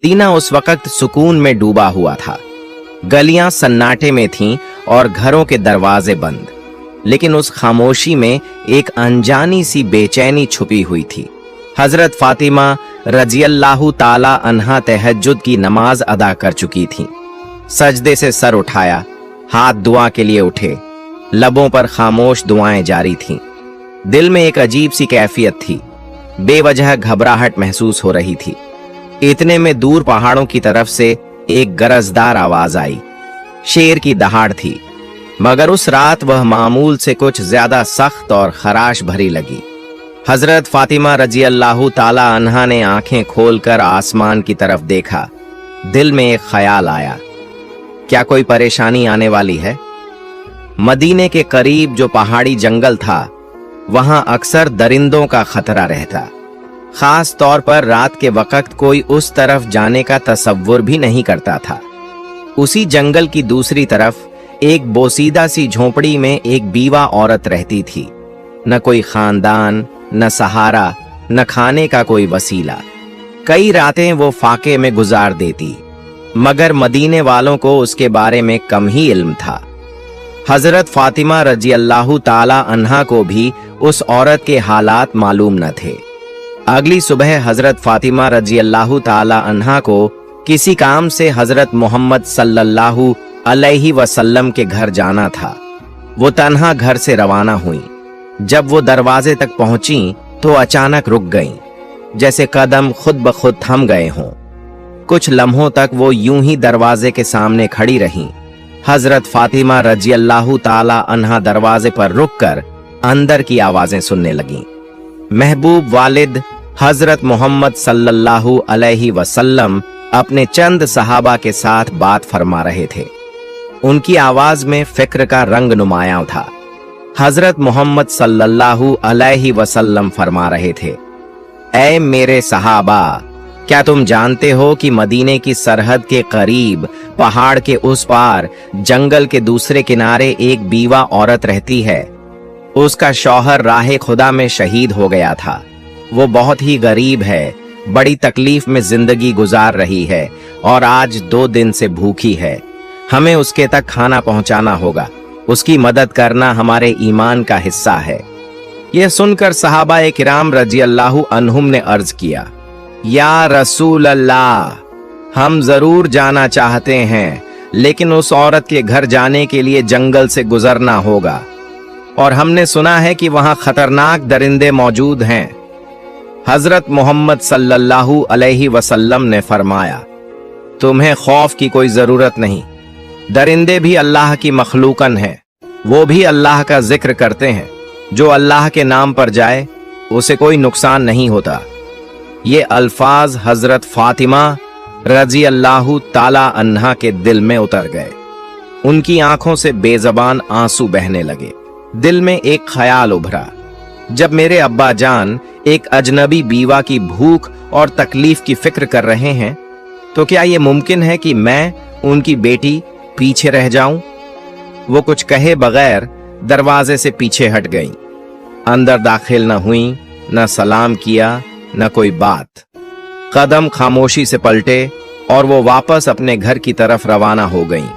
Medina उस वक्त सुकून में डूबा हुआ था। गलियां सन्नाटे में थीं और घरों के दरवाजे बंद, लेकिन उस खामोशी में एक अनजानी सी बेचैनी छुपी हुई थी। हजरत फातिमा रजियल्लाहु ताला अन्हा तहज्जुद की नमाज अदा कर चुकी थीं। सजदे से सर उठाया, हाथ दुआ के लिए उठे, लबों पर खामोश दुआएं जारी थीं। दिल में एक अजीब सी कैफियत थी, बेवजह घबराहट महसूस हो रही थी। इतने में दूर पहाड़ों की तरफ से एक गरजदार आवाज आई। शेर की दहाड़ थी, मगर उस रात वह मामूल से कुछ ज्यादा सख्त और खराश भरी लगी। हजरत फातिमा रजियल्लाहु ताला अन्हा ने आंखें खोलकर आसमान की तरफ देखा। दिल में एक ख्याल आया, क्या कोई परेशानी आने वाली है? मदीने के करीब जो पहाड़ी जंगल था, वहां अक्सर दरिंदों का खतरा रहता। खास तौर पर रात के वक्त कोई उस तरफ जाने का तसव्वुर भी नहीं करता था। उसी जंगल की दूसरी तरफ एक बोसीदा सी झोपड़ी में एक बीवा औरत रहती थी। न कोई खानदान, न सहारा, न खाने का कोई वसीला। कई रातें वो फाके में गुजार देती, मगर मदीने वालों को उसके बारे में कम ही इल्म था। हजरत फातिमा रजियल्लाहु ताला अन्हा को भी उस औरत के हालात मालूम न थे। अगली सुबह हजरत फातिमा रजियल्लाहु ताला अन्हा को किसी काम से हजरत मोहम्मद सल्लल्लाहु अलैहि वसल्लम के घर जाना था। वो तन्हा घर से रवाना हुई। जब वो दरवाजे तक पहुंची तो अचानक रुक गईं, जैसे कदम खुद ब खुद थम गए हों। कुछ लम्हों तक वो यूं ही दरवाजे के सामने खड़ी रहीं। हजरत फातिमा रजियल्लाहु ताला अन्हा दरवाजे पर रुककर अंदर की आवाजें सुनने लगीं। महबूब वालिद हजरत मोहम्मद सल्लल्लाहु अलैहि वसल्लम अपने चंद सहाबा के साथ बात फरमा रहे थे। उनकी आवाज में फिक्र का रंग नुमायां था। हजरत मोहम्मद सल्लल्लाहु अलैहि वसल्लम फरमा रहे थे, ऐ मेरे सहाबा, क्या तुम जानते हो कि मदीने की सरहद के करीब पहाड़ के उस पार जंगल के दूसरे किनारे एक बीवा औरत रहती है। उसका शौहर राहे खुदा में शहीद हो गया था। वो बहुत ही गरीब है, बड़ी तकलीफ में जिंदगी गुजार रही है और आज 2 दिन से भूखी है। हमें उसके तक खाना पहुंचाना होगा। उसकी मदद करना हमारे ईमान का हिस्सा है। यह सुनकर सहाबा किराम रजियल्लाहु अन्हुम ने अर्ज किया, या रसूल अल्लाह, हम जरूर जाना चाहते हैं, लेकिन उस औरत के घर जाने के लिए जंगल से गुजरना होगा और हमने सुना है कि वहां खतरनाक दरिंदे मौजूद हैं। हजरत मोहम्मद सल्लल्लाहु अलैहि वसल्लम ने फरमाया, तुम्हें खौफ की कोई जरूरत नहीं। दरिंदे भी अल्लाह की मखलूकन हैं, वो भी अल्लाह का जिक्र करते हैं। जो अल्लाह के नाम पर जाए उसे कोई नुकसान नहीं होता। ये अल्फाज हजरत फातिमा रजियल्लाहु ताला अन्हा के दिल में उतर गए। उनकी आंखों से बेजबान आंसू बहने लगे। दिल में एक ख्याल उभरा, जब मेरे अब्बा जान एक अजनबी बीवा की भूख और तकलीफ की फिक्र कर रहे हैं, तो क्या यह मुमकिन है कि मैं उनकी बेटी पीछे रह जाऊं? वो कुछ कहे बगैर दरवाजे से पीछे हट गईं। अंदर दाखिल न हुई, न सलाम किया, न कोई बात। कदम खामोशी से पलटे और वो वापस अपने घर की तरफ रवाना हो गईं,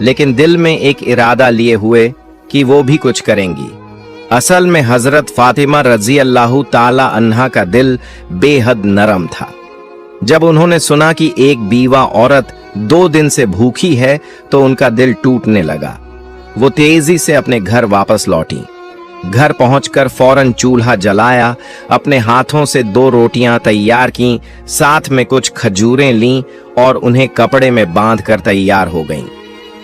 लेकिन दिल में एक इरादा लिए हुए कि वो भी कुछ करेंगी। असल में हजरत फातिमा रजियल्लाहु ताला अन्हा का दिल बेहद नरम था। जब उन्होंने सुना कि एक बीवा औरत 2 दिन से भूखी है तो उनका दिल टूटने लगा। वो तेजी से अपने घर वापस लौटी। घर पहुंचकर फौरन चूल्हा जलाया, अपने हाथों से 2 रोटियां तैयार की, साथ में कुछ खजूरें लीं और उन्हें कपड़े में बांधकर तैयार हो गईं।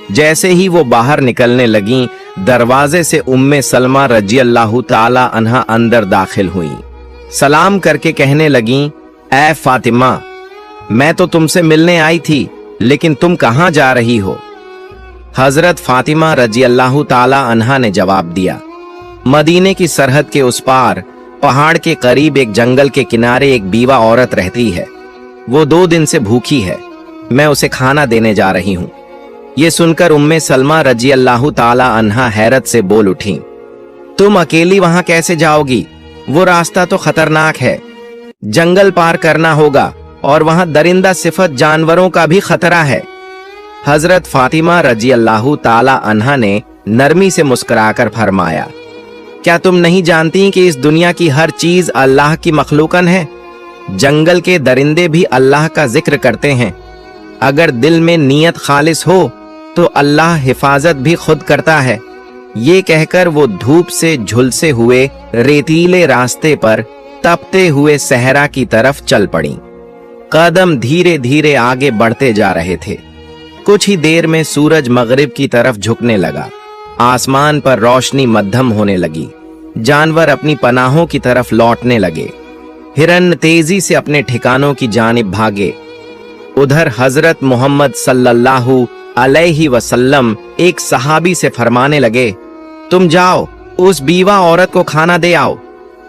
जैसे ही वो बाहर निकलने लगीं, दरवाजे से उम्मे सलमा रजियल्लाहु ताला अन्हा अंदर दाखिल हुई। सलाम करके कहने लगीं, ऐ फातिमा, मैं तो तुमसे मिलने आई थी, लेकिन तुम कहां जा रही हो? हजरत फातिमा रजियल्लाहु ताला अन्हा ने जवाब दिया, मदीने की सरहद के उस पार पहाड़ के करीब एक जंगल के किनारे एक बीवा औरत रहती है। वो 2 दिन से भूखी है। मैं उसे खाना देने जा रही हूं। ये सुनकर उम्मे सलमा रजियल्लाहु ताला अन्हा हैरत से बोल उठी, तुम अकेली वहां कैसे जाओगी? वो रास्ता तो खतरनाक है। जंगल पार करना होगा और वहां दरिंदा सिफत जानवरों का भी खतरा है। हजरत फातिमा रजी अल्लाह ताला अन्हा ने नरमी से मुस्कुराकर फरमाया, क्या तुम नहीं जानती कि इस दुनिया की हर चीज अल्लाह की मखलूकन है? जंगल के दरिंदे भी अल्लाह का जिक्र करते हैं। अगर दिल में नीयत खालिस हो तो अल्लाह हिफाजत भी खुद करता है। ये कहकर वो धूप से झुलसे हुए रेतीले रास्ते पर तपते हुए सहरा की तरफ चल पड़ी। कदम धीरे धीरे आगे बढ़ते जा रहे थे। कुछ ही देर में सूरज मगरिब की तरफ झुकने लगा। आसमान पर रोशनी मध्यम होने लगी। जानवर अपनी पनाहों की तरफ लौटने लगे। हिरन तेजी से अपने ठिकानों की जानिब भागे। उधर हजरत मोहम्मद सल्लल्लाहु अलैहि वसल्लम एक सहाबी से फरमाने लगे, तुम जाओ उस बीवा औरत को खाना दे आओ।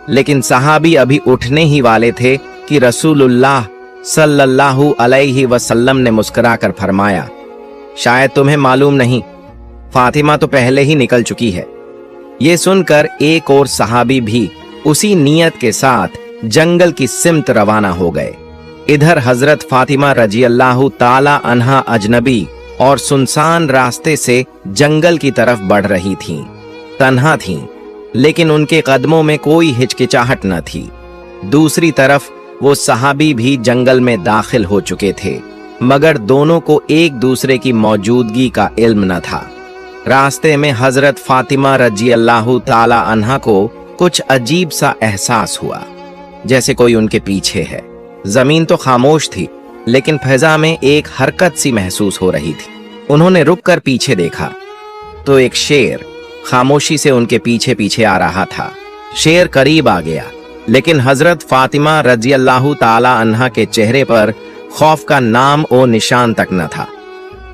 लेकिन सहाबी अभी उठने ही वाले थे कि रसूलुल्लाह सल्लल्लाहु अलैहि वसल्लम ने मुस्कुराकर फरमाया, शायद तुम्हें मालूम नहीं, फातिमा तो पहले ही निकल चुकी है। ये सुनकर एक और सहाबी भी उसी नियत के साथ जंगल की सिमत रवाना हो गए। इधर हजरत फातिमा रजी अल्लाह ताला अन्हा अजनबी और सुनसान रास्ते से जंगल की तरफ बढ़ रही थीं। तन्हा थीं, लेकिन उनके कदमों में कोई हिचकिचाहट न थी। दूसरी तरफ वो सहाबी भी जंगल में दाखिल हो चुके थे, मगर दोनों को एक दूसरे की मौजूदगी का इल्म न था। रास्ते में हजरत फातिमा रजी अल्लाह ताला अन्हा को कुछ अजीब सा एहसास हुआ, जैसे कोई उनके पीछे है। जमीन तो खामोश थी, लेकिन फजा में एक हरकत सी महसूस हो रही थी। उन्होंने रुक कर पीछे देखा तो एक शेर खामोशी से उनके पीछे पीछे आ रहा था। शेर करीब आ गया, लेकिन हजरत फातिमा रजी अल्लाह ताला अन्हा के चेहरे पर खौफ का नाम और निशान तक न था।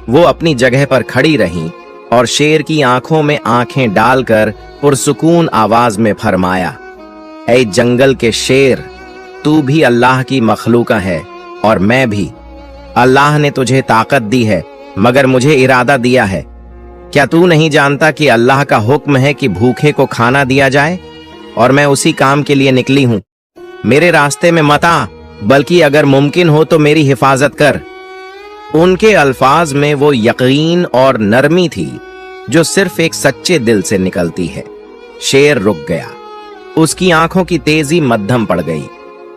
वो अपनी जगह पर खड़ी रहीं और शेर की आंखों में आंखें डालकर पुरसुकून आवाज में फरमाया, ऐ जंगल के शेर, तू भी अल्लाह की मखलूका है और मैं भी। अल्लाह ने तुझे ताकत दी है, मगर मुझे इरादा दिया है। क्या तू नहीं जानता कि अल्लाह का हुक्म है कि भूखे को खाना दिया जाए, और मैं उसी काम के लिए निकली हूं। मेरे रास्ते में मत आ, बल्कि अगर मुमकिन हो तो मेरी हिफाजत कर। उनके अल्फाज में वो यकीन और नरमी थी जो सिर्फ एक सच्चे दिल से निकलती है। शेर रुक गया। उसकी आंखों की तेजी मध्यम पड़ गई,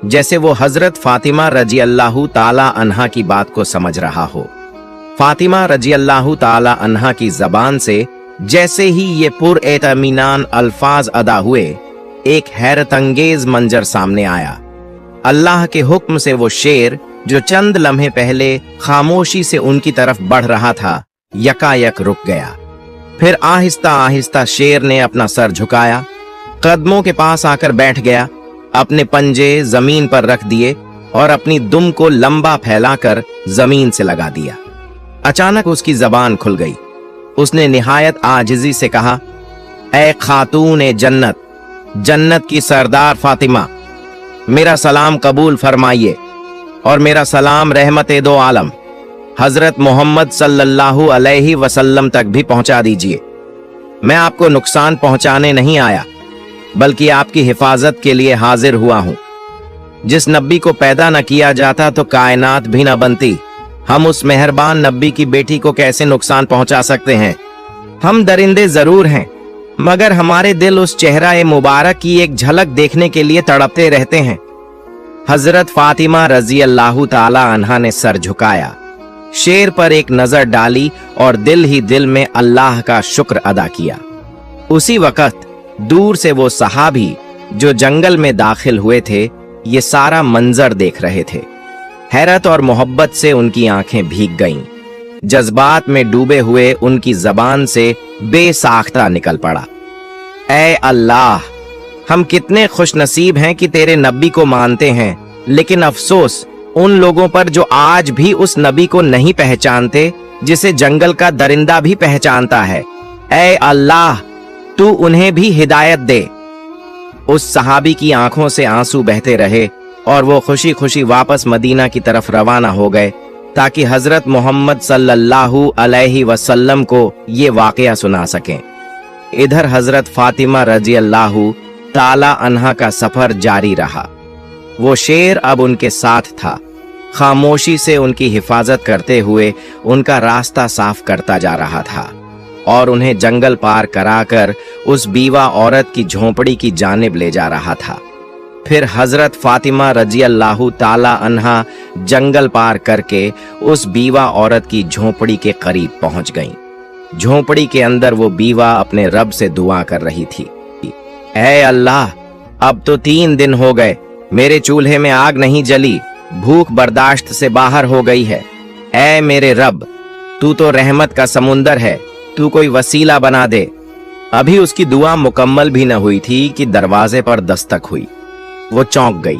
जैसे वो हजरत फातिमा रजी अल्लाह ताला अन्हा की बात को समझ रहा हो। फातिमा रजी अल्लाह ताला अन्हा की जबान से जैसे ही ये पुरएतमीनान अल्फाज अदा हुए, एक हैरत अंगेज मंजर सामने आया। अल्लाह के हुक्म से वो शेर जो चंद लम्हे पहले खामोशी से उनकी तरफ बढ़ रहा था, यकायक रुक गया। फिर आहिस्ता आहिस्ता शेर ने अपना सर झुकाया, कदमों के पास आकर बैठ गया, अपने पंजे जमीन पर रख दिए और अपनी दुम को लंबा फैलाकर जमीन से लगा दिया। अचानक उसकी जबान खुल गई। उसने निहायत आजिजी से कहा, ऐ खातून जन्नत, जन्नत की सरदार फातिमा, मेरा सलाम कबूल फरमाइए और मेरा सलाम रहमत दो आलम हजरत मोहम्मद सल्लल्लाहु अलैहि वसल्लम तक भी पहुंचा दीजिए। मैं आपको नुकसान पहुंचाने नहीं आया, बल्कि आपकी हिफाजत के लिए हाजिर हुआ हूं। जिस नबी को पैदा न किया जाता तो कायनात भी न बनती। हम उस मेहरबान नबी की बेटी को कैसे नुकसान पहुंचा सकते हैं? हम दरिंदे जरूर हैं, मगर हमारे दिल उस चेहरा मुबारक की एक झलक देखने के लिए तड़पते रहते हैं। हजरत फातिमा रजी अल्लाह ताला अन्हा ने सर झुकाया, शेर पर एक नजर डाली और दिल ही दिल में अल्लाह का शुक्र अदा किया। उसी वक्त दूर से वो सहाबी जो जंगल में दाखिल हुए थे, ये सारा मंजर देख रहे थे। हैरत और मोहब्बत से उनकी आंखें भीग गईं। जज्बात में डूबे हुए उनकी जबान से बेसाख्ता निकल पड़ा, ऐ अल्लाह, हम कितने खुशनसीब हैं कि तेरे नबी को मानते हैं, लेकिन अफसोस उन लोगों पर जो आज भी उस नबी को नहीं पहचानते जिसे जंगल का दरिंदा भी पहचानता है। ऐ अल्लाह, तू उन्हें भी हिदायत दे। उस सहाबी की आंखों से आंसू बहते रहे और वो खुशी खुशी वापस मदीना की तरफ रवाना हो गए, ताकि हजरत मोहम्मद सल्लल्लाहु अलैहि वसल्लम को ये वाकया सुना सकें। इधर हजरत फातिमा रजी अल्लाह ताला अन्हा का सफर जारी रहा। वो शेर अब उनके साथ था। खामोशी से उनकी हिफाजत करते हुए उनका रास्ता साफ करता जा रहा था और उन्हें जंगल पार कराकर उस बीवा औरत की झोंपड़ी की जानिब ले जा रहा था। फिर हजरत फातिमा रजी अल्लाह ताला अन्हा जंगल पार करके उस बीवा औरत की झोंपड़ी के करीब पहुंच गईं। झोंपड़ी के अंदर वो बीवा अपने रब से दुआ कर रही थी, ऐ अल्लाह, अब तो 3 दिन हो गए, मेरे चूल्हे में आग नहीं जली, भूख बर्दाश्त से बाहर हो गई है। ऐ मेरे रब, तू तो रहमत का समुंदर है, तू कोई वसीला बना दे। अभी उसकी दुआ मुकम्मल भी न हुई थी कि दरवाजे पर दस्तक हुई। वो चौंक गई।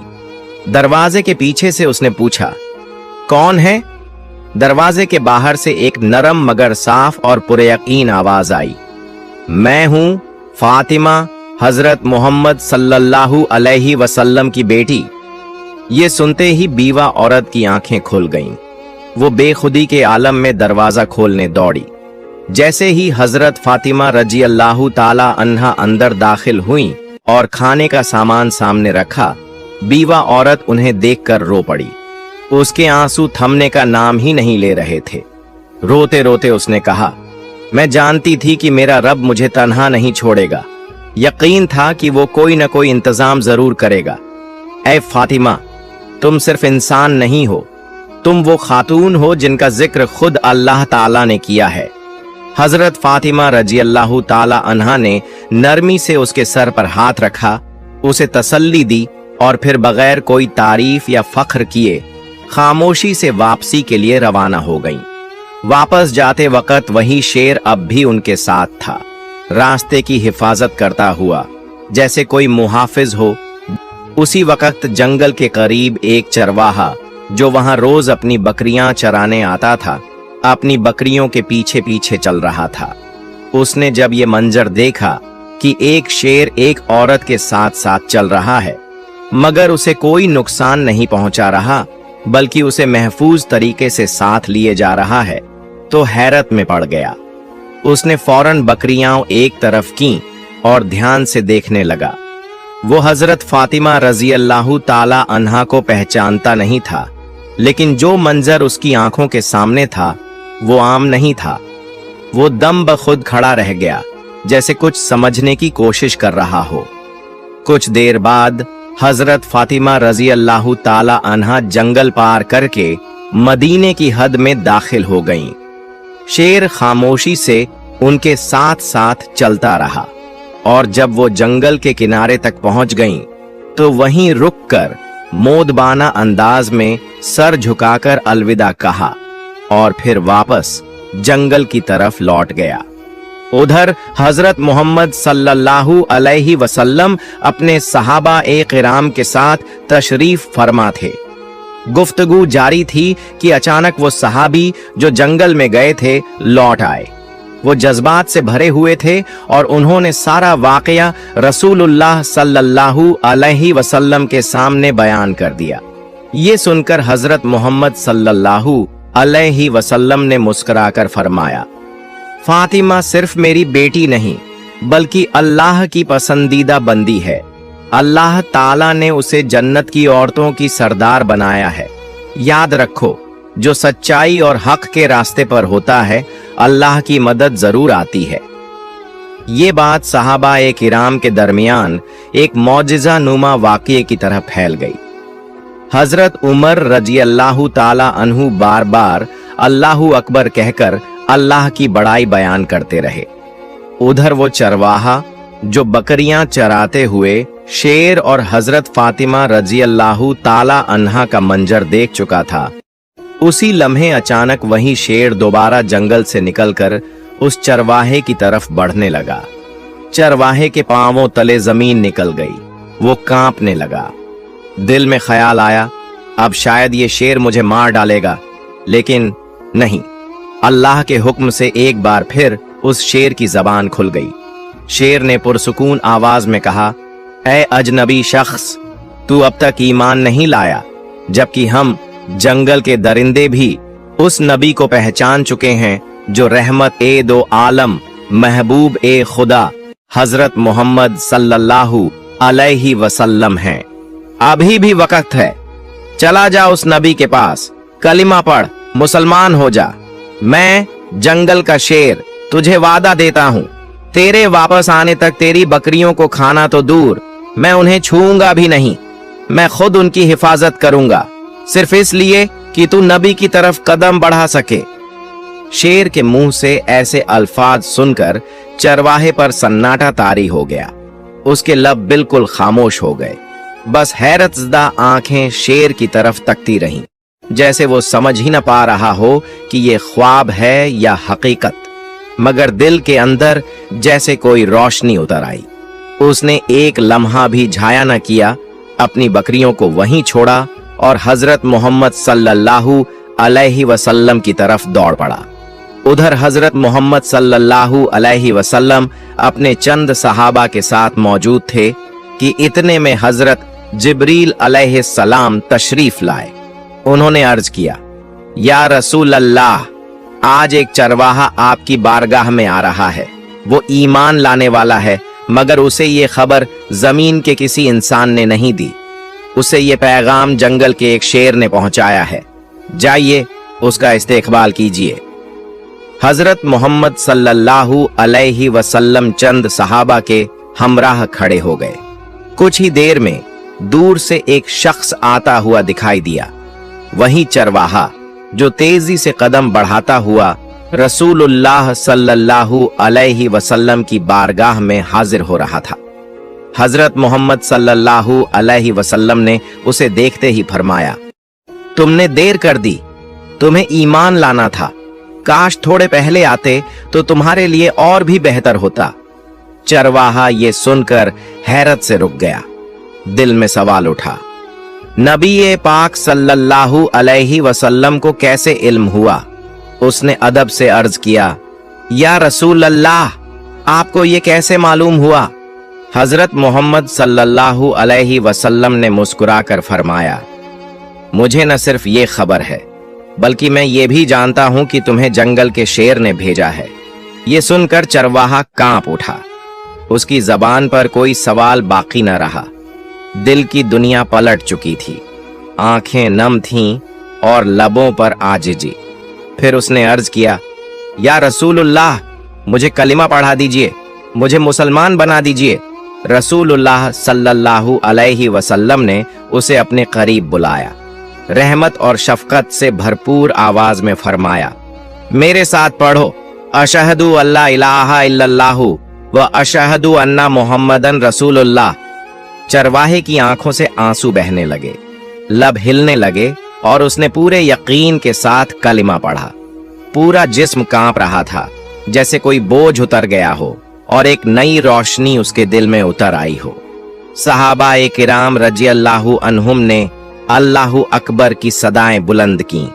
दरवाजे के पीछे से उसने पूछा, कौन है? दरवाजे के बाहर से एक नरम मगर साफ और पुरयकीन आवाज आई, मैं हूं फातिमा, हजरत मोहम्मद सल्लल्लाहु अलैहि वसल्लम की बेटी। ये सुनते ही बीवा औरत की आंखें खुल गईं। वो बेखुदी के आलम में दरवाजा खोलने दौड़ी। जैसे ही हजरत फातिमा रजी अल्लाह ताला अन्हा अंदर दाखिल हुई और खाने का सामान सामने रखा, बीवा औरत उन्हें देखकर रो पड़ी। उसके आंसू थमने का नाम ही नहीं ले रहे थे। रोते रोते उसने कहा, मैं जानती थी कि मेरा रब मुझे तन्हा नहीं छोड़ेगा। यकीन था कि वो कोई न कोई इंतजाम जरूर करेगा। ऐ फातिमा, तुम सिर्फ इंसान नहीं हो, तुम वो खातून हो जिनका जिक्र खुद अल्लाह ताला ने किया है। हजरत फातिमा रजी अल्लाह ताला अन्हा ने नरमी से उसके सर पर हाथ रखा, उसे तसल्ली दी और फिर बगैर कोई तारीफ या फख्र किए खामोशी से वापसी के लिए रवाना हो गईं। वापस जाते वक्त वही शेर अब भी उनके साथ था, रास्ते की हिफाजत करता हुआ जैसे कोई मुहाफिज हो। उसी वक्त जंगल के करीब एक चरवाहा जो वहां रोज अपनी बकरियां चराने आता था, अपनी बकरियों के पीछे पीछे चल रहा था। उसने जब ये मंजर देखा कि एक शेर एक औरत के साथ साथ चल रहा है, मगर उसे कोई नुकसान नहीं पहुंचा रहा, बल्कि उसे महफूज तरीके से साथ लिए जा रहा है, तो हैरत में पड़ गया। उसने फौरन बकरियां एक तरफ की और ध्यान से देखने लगा। वो हजरत फातिमा रजी अल्लाह ताला अन्हा को पहचानता नहीं था, लेकिन जो मंजर उसकी आंखों के सामने था वो आम नहीं था। वो दम बखुद खड़ा रह गया, जैसे कुछ समझने की कोशिश कर रहा हो। कुछ देर बाद हजरत फातिमा रजी अल्लाह ताला अन्हा जंगल पार करके मदीने की हद में दाखिल हो गईं। शेर खामोशी से उनके साथ साथ चलता रहा और जब वो जंगल के किनारे तक पहुंच गईं, तो वहीं रुककर मोदबाना अंदाज में सर झुकाकर अलविदा कहा और फिर वापस जंगल की तरफ लौट गया। उधर हजरत मोहम्मद सल्लल्लाहु अलैहि वसल्लम अपने सहाबा ए किराम के साथ तशरीफ फरमा थे। गुफ्तगू जारी थी कि अचानक वो सहाबी जो जंगल में गए थे लौट आए। वो जज्बात से भरे हुए थे और उन्होंने सारा वाकया रसूलुल्लाह सल्लल्लाहु अलैहि वसल्लम के सामने बयान कर दिया। ये सुनकर हजरत मोहम्मद सल्लल्लाहु अलैहि वसल्लम ने मुस्कुराकर फरमाया, फातिमा सिर्फ मेरी बेटी नहीं बल्कि अल्लाह की पसंदीदा बंदी है। अल्लाह ताला ने उसे जन्नत की औरतों की सरदार बनाया है। याद रखो, जो सच्चाई और हक के रास्ते पर होता है, अल्लाह की मदद जरूर आती है। ये बात सहाबा ए किराम के दरमियान एक मौजिजा नुमा वाक़ये की तरह फैल गई। हजरत उमर रजी अल्लाह ताला अन्हु बार बार अल्लाहु अकबर कहकर अल्लाह की बड़ाई बयान करते रहे। उधर वो चरवाहा जो बकरियां चराते हुए शेर और हजरत फातिमा रजी अल्लाह ताला अन्हा का मंजर देख चुका था, उसी लम्हे अचानक वही शेर दोबारा जंगल से निकलकर उस चरवाहे की तरफ बढ़ने लगा। चरवाहे के पांवों तले जमीन निकल गई। वो कांपने लगा। दिल में ख्याल आया, अब शायद ये शेर मुझे मार डालेगा, लेकिन नहीं। अल्लाह के हुक्म से एक बार फिर उस शेर की जबान खुल गई। शेर ने पुरसुकून आवाज में कहा, ऐ अजनबी शख्स, तू अब तक ईमान नहीं लाया, जबकि हम जंगल के दरिंदे भी उस नबी को पहचान चुके हैं जो रहमत ए दो आलम महबूब ए खुदा हजरत मोहम्मद सल्लल्लाहु अलैहि वसल्लम हैं। अभी भी वक्त है, चला जा उस नबी के पास, कलिमा पढ़, मुसलमान हो जा। मैं जंगल का शेर तुझे वादा देता हूँ, तेरे वापस आने तक तेरी बकरियों को खाना तो दूर, मैं उन्हें छूऊंगा भी नहीं। मैं खुद उनकी हिफाजत करूंगा, सिर्फ इसलिए कि तू नबी की तरफ कदम बढ़ा सके। शेर के मुंह से ऐसे अल्फाज सुनकर चरवाहे पर सन्नाटा तारी हो गया। उसके लब बिल्कुल खामोश हो गए। बस हैरतज़दा आंखें शेर की तरफ तकती रहीं, जैसे वो समझ ही न पा रहा हो कि ये ख्वाब है या हकीकत। मगर दिल के अंदर जैसे कोई रोशनी उतर आई। उसने एक लम्हा भी झाया न किया, अपनी बकरियों को वहीं छोड़ा और हजरत मोहम्मद सल्लल्लाहु अलैहि वसल्लम की तरफ दौड़ पड़ा। उधर हजरत मोहम्मद सल्लल्लाहु अलैहि वसल्लम अपने चंद सहाबा के साथ मौजूद थे कि इतने में हजरत जिब्रील अलैहिस्सलाम तशरीफ लाए। उन्होंने अर्ज किया, या रसूल अल्लाह, आज एक चरवाहा आपकी बारगाह में आ रहा है। वो ईमान लाने वाला है, मगर उसे ये खबर जमीन के किसी इंसान ने नहीं दी। उसे ये पैगाम जंगल के एक शेर ने पहुंचाया है। जाइए उसका इस्तेकबाल कीजिए। हजरत मोहम्मद सल्लल्लाहु अलैहि वसल्लम चंद सहाबा के हमराह खड़े हो गए। कुछ ही देर में दूर से एक शख्स आता हुआ दिखाई दिया। वही चरवाहा जो तेजी से कदम बढ़ाता हुआ रसूलुल्लाह सल्लल्लाहु अलैहि वसल्लम की बारगाह में हाजिर हो रहा था। हजरत मोहम्मद सल्लल्लाहु अलैहि वसल्लम ने उसे देखते ही फरमाया, तुमने देर कर दी, तुम्हें ईमान लाना था। काश थोड़े पहले आते तो तुम्हारे लिए और भी बेहतर होता। चरवाहा ये सुनकर हैरत से रुक गया। दिल में सवाल उठा, नबी पाक सल्लल्लाहु अलैहि वसल्लम को कैसे इल्म हुआ? उसने अदब से अर्ज किया, या रसूल अल्लाह, आपको ये कैसे मालूम हुआ? हजरत मोहम्मद सल्लल्लाहु अलैहि वसल्लम ने मुस्कुराकर फरमाया, मुझे न सिर्फ ये खबर है, बल्कि मैं ये भी जानता हूं कि तुम्हें जंगल के शेर ने भेजा है। ये सुनकर चरवाहा कांप उठा। उसकी जबान पर कोई सवाल बाकी न रहा। दिल की दुनिया पलट चुकी थी, आंखें नम थीं और लबों पर आजिजी। फिर उसने अर्ज किया, या रसूलुल्लाह, मुझे कलिमा पढ़ा दीजिए, मुझे मुसलमान बना दीजिए। रसूलुल्लाह सल्लल्लाहु अलैहि वसल्लम ने उसे अपने करीब बुलाया। रहमत और शफकत से भरपूर आवाज में फरमाया, मेरे साथ पढ़ो, अशहदु अल्ला इलाहा इल्लल्लाहु व अशहदु अन्ना मुहम्मदन रसूलुल्लाह। चरवाहे की आंखों से आंसू बहने लगे, लब हिलने लगे और उसने पूरे यकीन के साथ कलिमा पढ़ा। पूरा जिस्म कांप रहा था, जैसे कोई बोझ उतर गया हो और एक नई रोशनी उसके दिल में उतर आई हो। सहाबाए किराम रज़ियल्लाहु अन्हुम ने अल्लाहु अकबर की सदाएं बुलंद की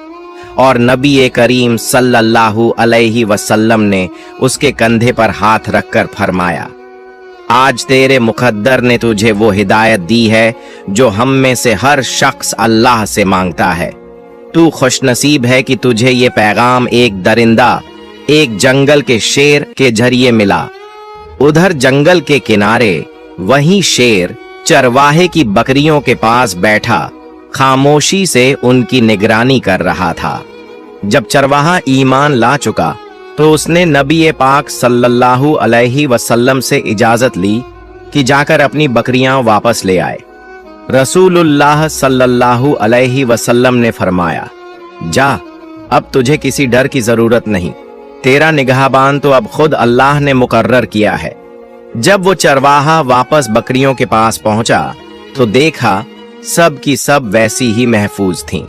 और नबी करीम सल्लल्लाहु अलैहि वसल्लम ने उसके कंधे पर हाथ रखकर फरमाया, आज तेरे मुकद्दर ने तुझे वो हिदायत दी है जो हम में से हर शख्स अल्लाह से मांगता है। तू खुशनसीब है कि तुझे ये पैगाम एक दरिंदा, एक जंगल के शेर के जरिए मिला। उधर जंगल के किनारे वही शेर चरवाहे की बकरियों के पास बैठा खामोशी से उनकी निगरानी कर रहा था। जब चरवाहा ईमान ला चुका तो उसने नबी पाक सल्लल्लाहु अलैहि वसल्लम से इजाजत ली कि जाकर अपनी बकरियां वापस ले आए। रसूलुल्लाह सल्लल्लाहु अलैहि वसल्लम ने फरमाया, जा, अब तुझे किसी डर की जरूरत नहीं, तेरा निगहबान तो अब खुद अल्लाह ने मुकर्रर किया है। जब वो चरवाहा वापस बकरियों के पास पहुंचा तो देखा सब की सब वैसी ही महफूज थीं।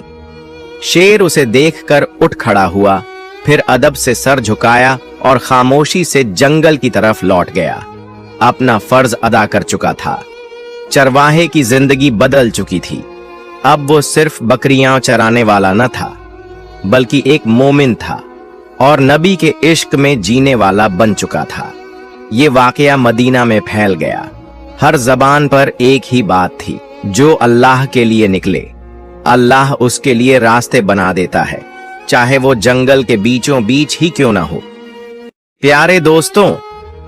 शेर उसे देखकर उठ खड़ा हुआ, फिर अदब से सर झुकाया और खामोशी से जंगल की तरफ लौट गया। अपना फर्ज अदा कर चुका था। चरवाहे की जिंदगी बदल चुकी थी। अब वो सिर्फ बकरियां चराने वाला न था, बल्कि एक मोमिन था और नबी के इश्क में जीने वाला बन चुका था। ये वाकया मदीना में फैल गया। हर जबान पर एक ही बात थी, जो अल्लाह के लिए निकले अल्लाह उसके लिए रास्ते बना देता है, चाहे वो जंगल के बीचों बीच ही क्यों ना हो। प्यारे दोस्तों,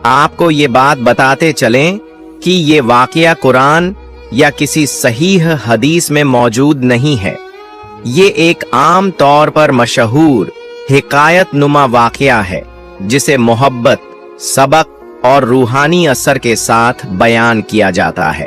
आपको ये बात बताते चलें कि ये वाकया कुरान या किसी सहीह हदीस में मौजूद नहीं है, ये एक आम तौर पर मशहूर हिकायत नुमा वाकया है जिसे मोहब्बत, सबक और रूहानी असर के साथ बयान किया जाता है।